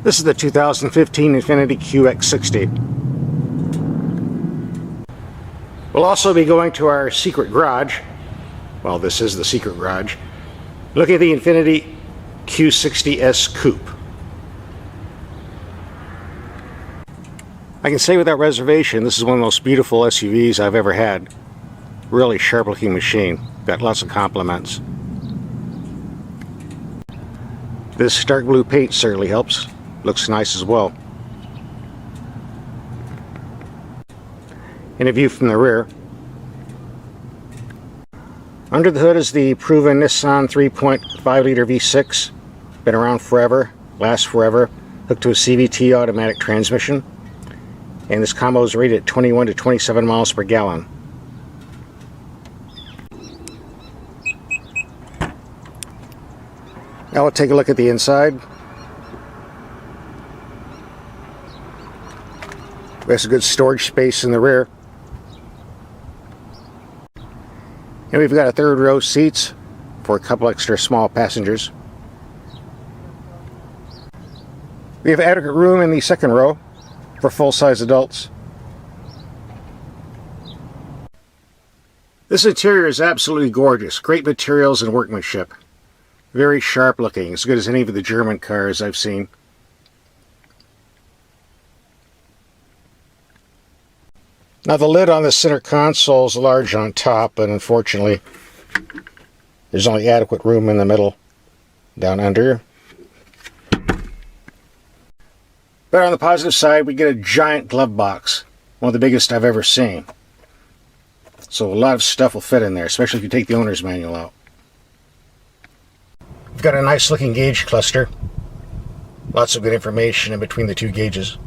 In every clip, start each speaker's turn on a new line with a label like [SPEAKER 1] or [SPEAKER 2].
[SPEAKER 1] This is the 2015 Infiniti QX-60. We'll also be going to our secret garage. Well, this is the secret garage. Look at the Infiniti Q-60S coupe. I can say without reservation, this is one of the most beautiful SUVs I've ever had. Really sharp looking machine. Got lots of compliments. This dark blue paint certainly helps. Looks nice as well. And a view from the rear. Under the hood is the proven Nissan 3.5 liter V6. Been around forever, lasts forever. Hooked to a CVT automatic transmission. And this combo is rated at 21 to 27 miles per gallon. Now we'll take a look at the inside. There's a good storage space in the rear. And we've got a third row seats for a couple extra small passengers. We have adequate room in the second row for full-size adults. This interior is absolutely gorgeous. Great materials and workmanship. Very sharp looking, as good as any of the German cars I've seen. Now the lid on the center console is large on top, but unfortunately there's only adequate room in the middle down under. But on the positive side, we get a giant glove box, one of the biggest I've ever seen. So a lot of stuff will fit in there, especially if you take the owner's manual out. We've got a nice looking gauge cluster. Lots of good information in between the two gauges.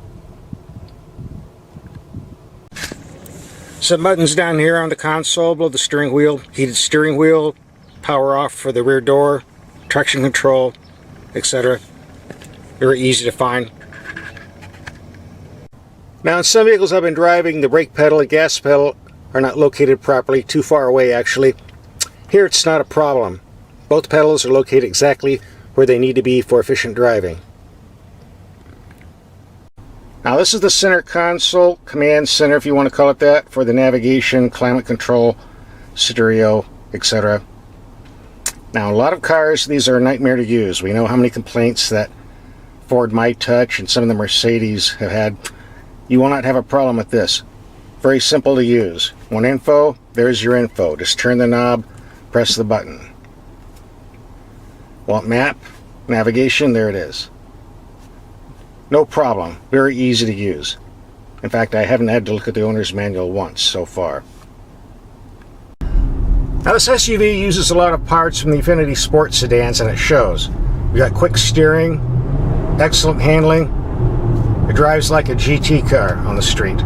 [SPEAKER 1] Some buttons down here on the console below the steering wheel. Heated steering wheel, power off for the rear door, traction control, etc. Very easy to find. Now in some vehicles I've been driving, the brake pedal and gas pedal are not located properly, too far away actually. Here it's not a problem. Both pedals are located exactly where they need to be for efficient driving. Now this is the center console, command center if you want to call it that, for the navigation, climate control, stereo, etc. Now a lot of cars, these are a nightmare to use. We know how many complaints that Ford My Touch and some of the Mercedes have had. You will not have a problem with this. Very simple to use. Want info? There's your info. Just turn the knob, press the button. Want map, navigation? There it is. No problem. Very easy to use. In fact, I haven't had to look at the owner's manual once so far. Now this SUV uses a lot of parts from the Infiniti sports sedans, and it shows. We got quick steering, excellent handling. It drives like a GT car on the street.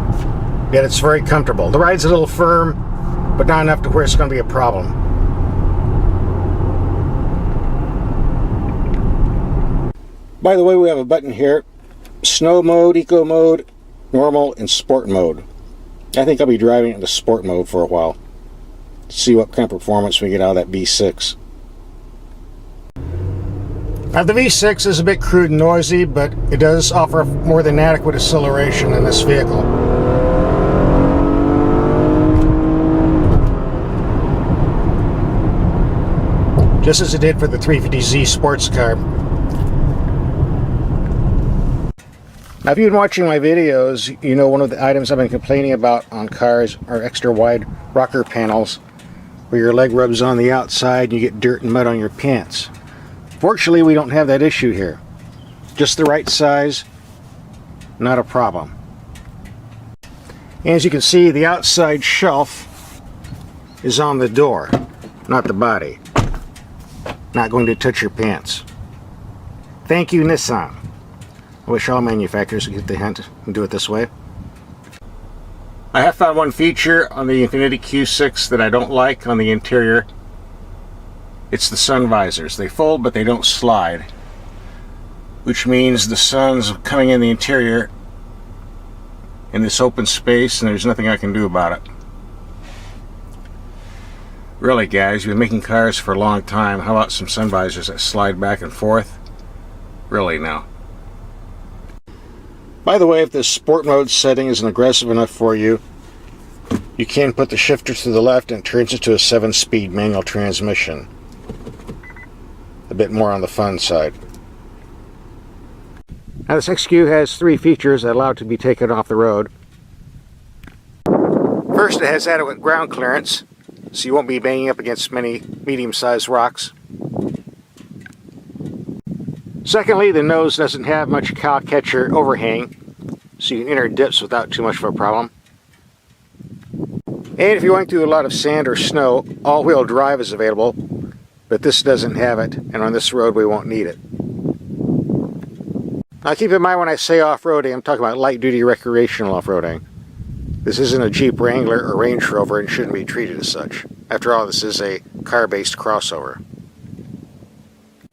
[SPEAKER 1] Yet it's very comfortable. The ride's a little firm, but not enough to where it's going to be a problem. By the way, we have a button here. Snow mode, eco mode, normal, and sport mode. I think I'll be driving into sport mode for a while. See what kind of performance we get out of that V6. Now the V6 is a bit crude and noisy, but it does offer more than adequate acceleration in this vehicle. Just as it did for the 350Z sports car. Now if you've been watching my videos, you know one of the items I've been complaining about on cars are extra wide rocker panels where your leg rubs on the outside and you get dirt and mud on your pants. Fortunately, we don't have that issue here. Just the right size, not a problem. And as you can see, the outside shelf is on the door, not the body. Not going to touch your pants. Thank you, Nissan. I wish all manufacturers would get the hint and do it this way. I have found one feature on the Infiniti Q6 that I don't like on the interior. It's the sun visors. They fold, but they don't slide, which means the sun's coming in the interior in this open space, and there's nothing I can do about it. Really, guys, you've been making cars for a long time. How about some sun visors that slide back and forth? Really now. By the way, if the sport mode setting isn't aggressive enough for you, you can put the shifter to the left and it turns into a 7-speed manual transmission. A bit more on the fun side. Now this XQ has 3 features that allow it to be taken off the road. First, it has adequate ground clearance, so you won't be banging up against many medium-sized rocks. Secondly, the nose doesn't have much cow catcher overhang, so you can enter dips without too much of a problem. And if you're going through a lot of sand or snow, all-wheel drive is available, but this doesn't have it, and on this road we won't need it. Now keep in mind when I say off-roading, I'm talking about light-duty recreational off-roading. This isn't a Jeep Wrangler or Range Rover and shouldn't be treated as such. After all, this is a car-based crossover.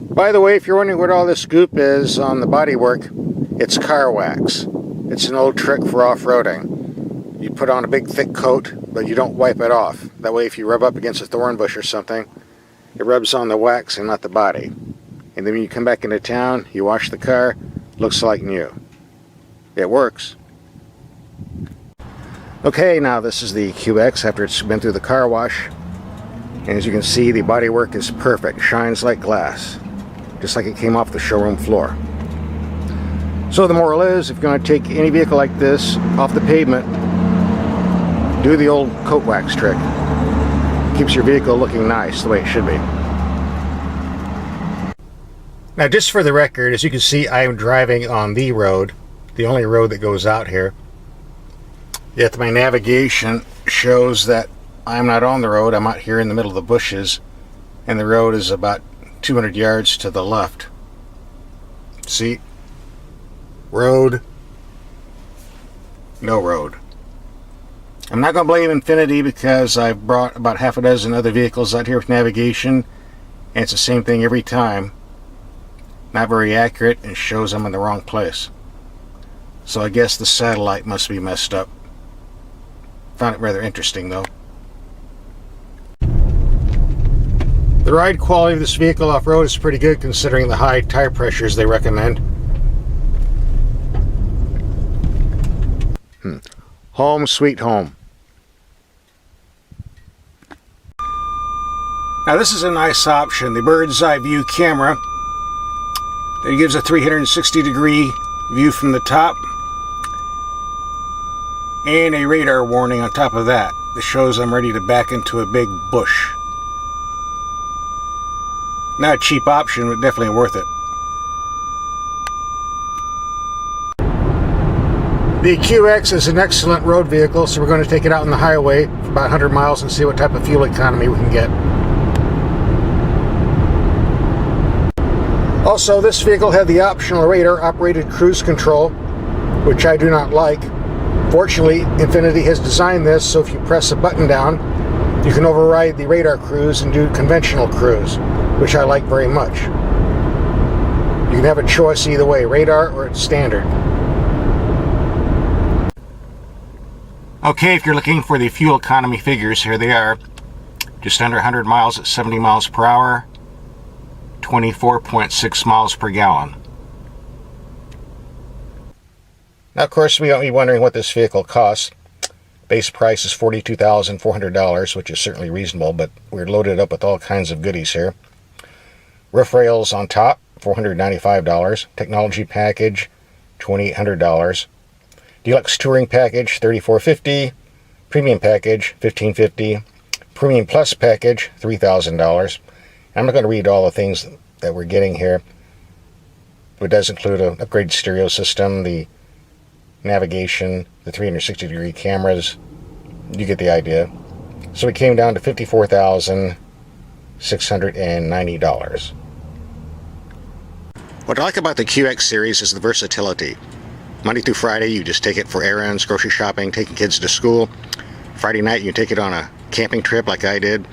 [SPEAKER 1] By the way, if you're wondering what all this goop is on the bodywork, it's car wax. It's an old trick for off-roading. You put on a big thick coat, but you don't wipe it off. That way if you rub up against a thorn bush or something, it rubs on the wax and not the body. And then when you come back into town, you wash the car, looks like new. It works. Okay, now this is the QX after it's been through the car wash. And as you can see, the bodywork is perfect, shines like glass, just like it came off the showroom floor. So the moral is, if you're going to take any vehicle like this off the pavement, do the old coat wax trick. Keeps your vehicle looking nice the way it should be. Now just for the record, as you can see, I am driving on the road, the only road that goes out here. Yet my navigation shows that I'm not on the road, I'm out here in the middle of the bushes, and the road is about 200 yards to the left. See? Road. No road. I'm not going to blame Infiniti because I've brought about half a dozen other vehicles out here with navigation, and it's the same thing every time. Not very accurate and shows I'm in the wrong place. So I guess the satellite must be messed up. Found it rather interesting though. The ride quality of this vehicle off-road is pretty good considering the high tire pressures they recommend. Home sweet home. Now this is a nice option, the bird's eye view camera. It gives a 360-degree view from the top. And a radar warning on top of that. That shows I'm ready to back into a big bush. Not a cheap option, but definitely worth it. The QX is an excellent road vehicle, so we're going to take it out on the highway for about 100 miles and see what type of fuel economy we can get. Also, this vehicle had the optional radar-operated cruise control, which I do not like. Fortunately, Infiniti has designed this so if you press a button down, you can override the radar cruise and do conventional cruise, which I like very much. You can have a choice either way, radar or it's standard. Okay, if you're looking for the fuel economy figures, here they are. Just under 100 miles at 70 miles per hour, 24.6 miles per gallon. Now, of course, we might be wondering what this vehicle costs. Base price is $42,400, which is certainly reasonable, but we're loaded up with all kinds of goodies here. Roof rails on top, $495. Technology package, $2,800. Deluxe touring package, $3,450. Premium package, $1,550. Premium Plus package, $3,000. I'm not going to read all the things that we're getting here. It does include an upgraded stereo system, the navigation, the 360-degree cameras. You get the idea. So it came down to $54,690. What I like about the QX series is the versatility. Monday through Friday, you just take it for errands, grocery shopping, taking kids to school. Friday night, you take it on a camping trip like I did.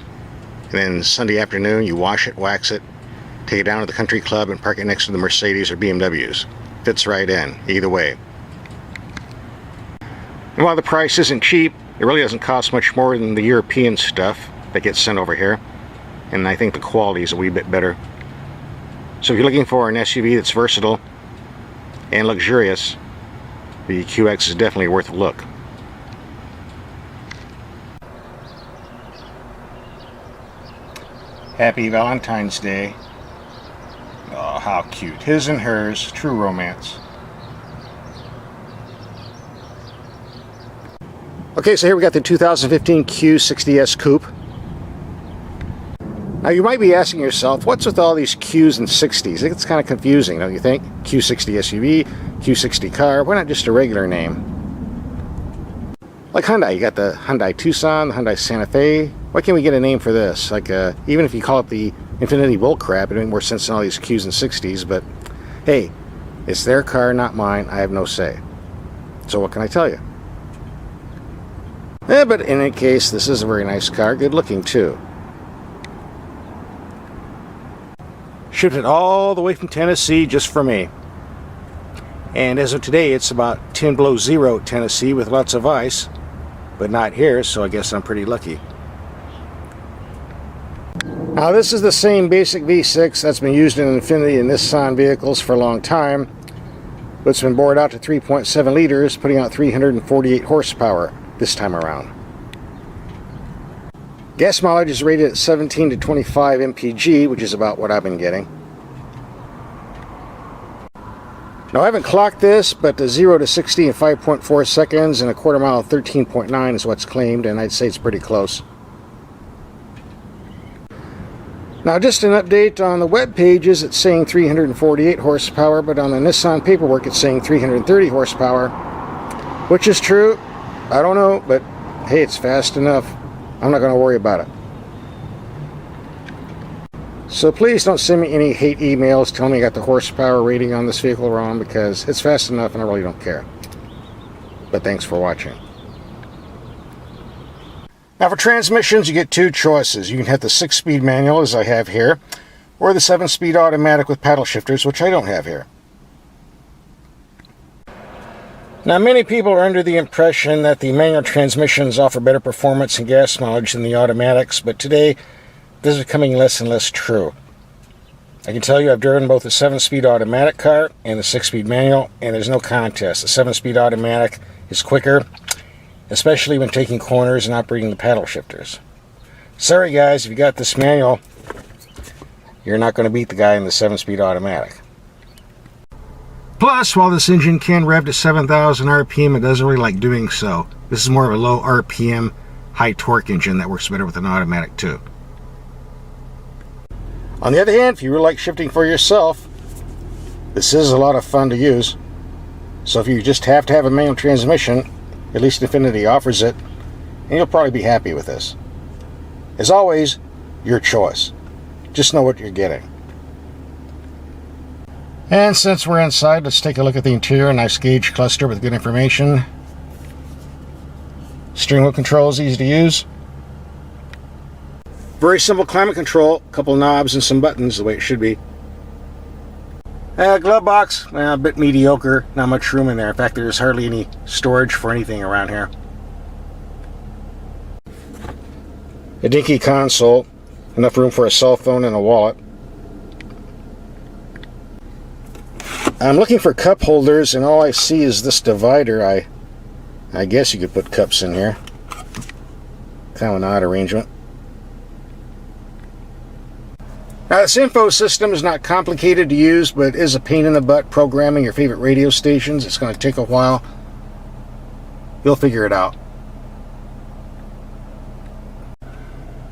[SPEAKER 1] And then Sunday afternoon, you wash it, wax it, take it down to the country club and park it next to the Mercedes or BMWs. Fits right in, either way. And while the price isn't cheap, it really doesn't cost much more than the European stuff that gets sent over here. And I think the quality is a wee bit better. So if you're looking for an SUV that's versatile and luxurious, the QX is definitely worth a look. Happy Valentine's Day. Oh, how cute. His and hers, true romance. Okay, so here we got the 2015 Q-60S Coupe. Now you might be asking yourself, what's with all these Qs and 60s? It's kind of confusing, don't you think? Q60 SUV, Q60 car, why not just a regular name? Like Hyundai, you got the Hyundai Tucson, the Hyundai Santa Fe. Why can't we get a name for this? Like, even if you call it the Infiniti bullcrap, it makes more sense than all these Qs and 60s, but hey, it's their car, not mine. I have no say. So what can I tell you? But in any case, this is a very nice car, good looking too. Shipped it all the way from Tennessee just for me. And as of today, it's about 10 below zero Tennessee with lots of ice, but not here, so I guess I'm pretty lucky. Now this is the same basic V6 that's been used in Infiniti and Nissan vehicles for a long time, but it's been bored out to 3.7 liters, putting out 348 horsepower this time around. Gas mileage is rated at 17 to 25 mpg, which is about what I've been getting. Now I haven't clocked this, but the 0 to 60 in 5.4 seconds and a quarter mile 13.9 is what's claimed, and I'd say it's pretty close. Now just an update on the web pages, it's saying 348 horsepower, but on the Nissan paperwork it's saying 330 horsepower, which is true. I don't know, but hey, it's fast enough. I'm not going to worry about it. So please don't send me any hate emails telling me I got the horsepower rating on this vehicle wrong, because it's fast enough and I really don't care. But thanks for watching. Now for transmissions, you get two choices. You can hit the 6-speed manual, as I have here, or the 7-speed automatic with paddle shifters, which I don't have here. Now many people are under the impression that the manual transmissions offer better performance and gas mileage than the automatics, but today this is becoming less and less true. I can tell you I've driven both the 7-speed automatic car and the 6-speed manual, and there's no contest. The 7-speed automatic is quicker, especially when taking corners and operating the paddle shifters. Sorry guys, if you got this manual, you're not going to beat the guy in the 7-speed automatic. Plus, while this engine can rev to 7,000 RPM, it doesn't really like doing so. This is more of a low RPM, high torque engine that works better with an automatic too. On the other hand, if you really like shifting for yourself, this is a lot of fun to use. So if you just have to have a manual transmission, at least Infiniti offers it, and you'll probably be happy with this. As always, your choice. Just know what you're getting. And since we're inside, let's take a look at the interior. A nice gauge cluster with good information. Steering wheel controls, easy to use. Very simple climate control, a couple knobs and some buttons, the way it should be. Glove box, a bit mediocre, not much room in there. In fact, there's hardly any storage for anything around here. A dinky console, enough room for a cell phone and a wallet. I'm looking for cup holders, and all I see is this divider. I guess you could put cups in here. Kind of an odd arrangement. Now this info system is not complicated to use, but it is a pain in the butt programming your favorite radio stations. It's going to take a while. You'll figure it out.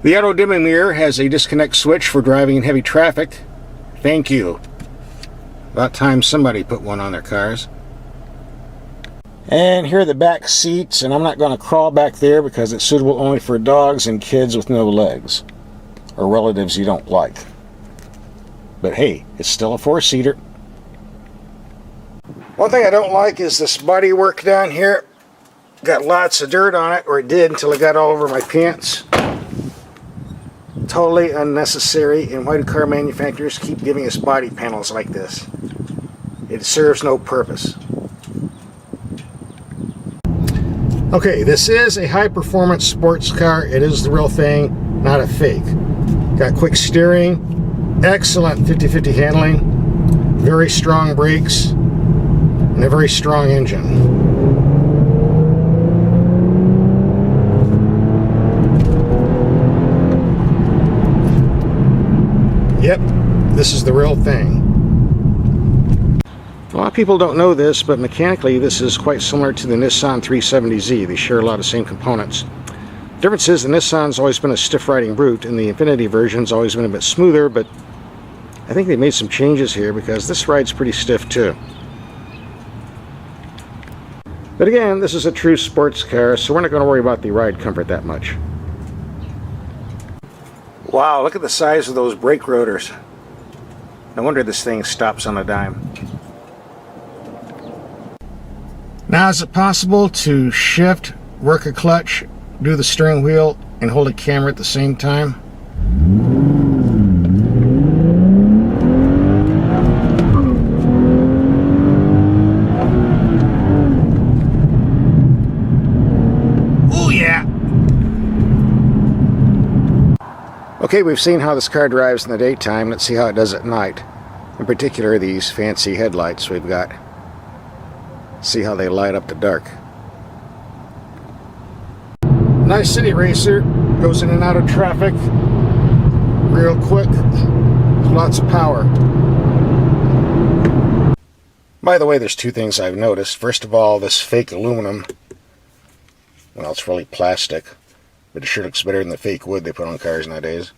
[SPEAKER 1] The auto dimming mirror has a disconnect switch for driving in heavy traffic. Thank you. About time somebody put one on their cars. And here are the back seats, and I'm not going to crawl back there because it's suitable only for dogs and kids with no legs, or relatives you don't like. But hey, it's still a 4-seater. One thing I don't like is this body work down here. Got lots of dirt on it, or it did until it got all over my pants. Totally unnecessary, and why do car manufacturers keep giving us body panels like this? It serves no purpose. Okay, this is a high-performance sports car. It is the real thing, not a fake. Got quick steering, excellent 50-50 handling, very strong brakes, and a very strong engine. This is the real thing. A lot of people don't know this, but mechanically this is quite similar to the Nissan 370Z. They share a lot of same components. The difference is the Nissan's always been a stiff riding brute, and the Infiniti version's always been a bit smoother, but I think they made some changes here because this ride's pretty stiff too. But again, this is a true sports car, so we're not going to worry about the ride comfort that much. Wow, look at the size of those brake rotors. No wonder this thing stops on a dime. Now, is it possible to shift, work a clutch, do the steering wheel, and hold a camera at the same time? Oh yeah! Okay, we've seen how this car drives in the daytime. Let's see how it does at night. In particular, these fancy headlights we've got. See how they light up the dark. Nice city racer, goes in and out of traffic real quick, lots of power. By the way, there's two things I've noticed. First of all, this fake aluminum, well, it's really plastic, but it sure looks better than the fake wood they put on cars nowadays.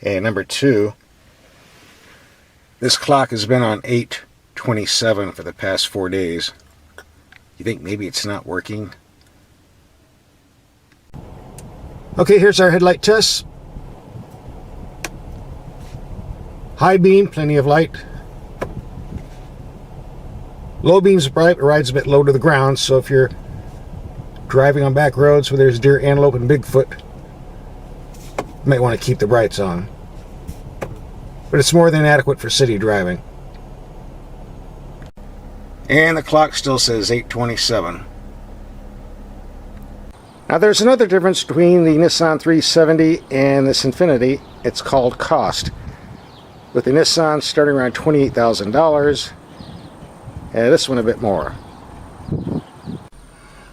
[SPEAKER 1] And number two, this clock has been on 8:27 for the past 4 days. You think maybe it's not working? Okay, here's our headlight tests. High beam, plenty of light. Low beam's bright, it rides a bit low to the ground, so if you're driving on back roads where there's deer, antelope, and Bigfoot, you might want to keep the brights on. But it's more than adequate for city driving. And the clock still says 8:27. Now there's another difference between the Nissan 370 and this Infiniti. It's called cost. With the Nissan starting around $28,000, and this one a bit more.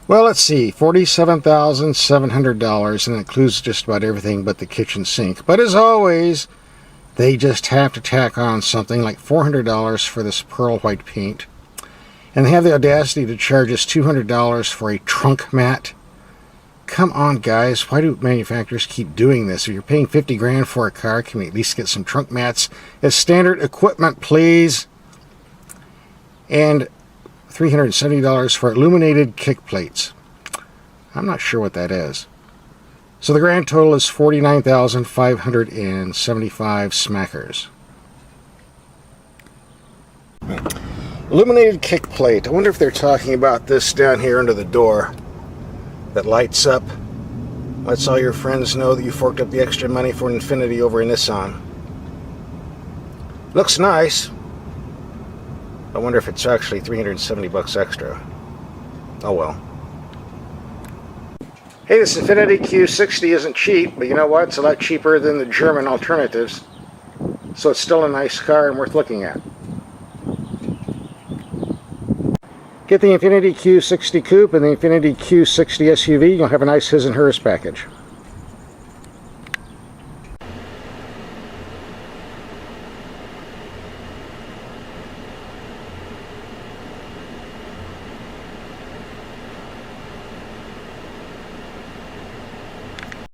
[SPEAKER 1] Well, let's see, $47,700, and it includes just about everything but the kitchen sink. But as always, they just have to tack on something like $400 for this pearl white paint. And they have the audacity to charge us $200 for a trunk mat. Come on, guys, why do manufacturers keep doing this? If you're paying 50 grand for a car, can we at least get some trunk mats as standard equipment, please? And $370 for illuminated kick plates. I'm not sure what that is. So the grand total is $49,575 smackers. Illuminated kick plate. I wonder if they're talking about this down here under the door that lights up. Lets all your friends know that you forked up the extra money for an Infiniti over a Nissan. Looks nice. I wonder if it's actually 370 bucks extra. Oh well. Hey, this Infiniti Q60 isn't cheap, but you know what? It's a lot cheaper than the German alternatives. So it's still a nice car and worth looking at. Get the Infiniti Q60 Coupe and the Infiniti Q60 SUV. You'll have a nice his and hers package.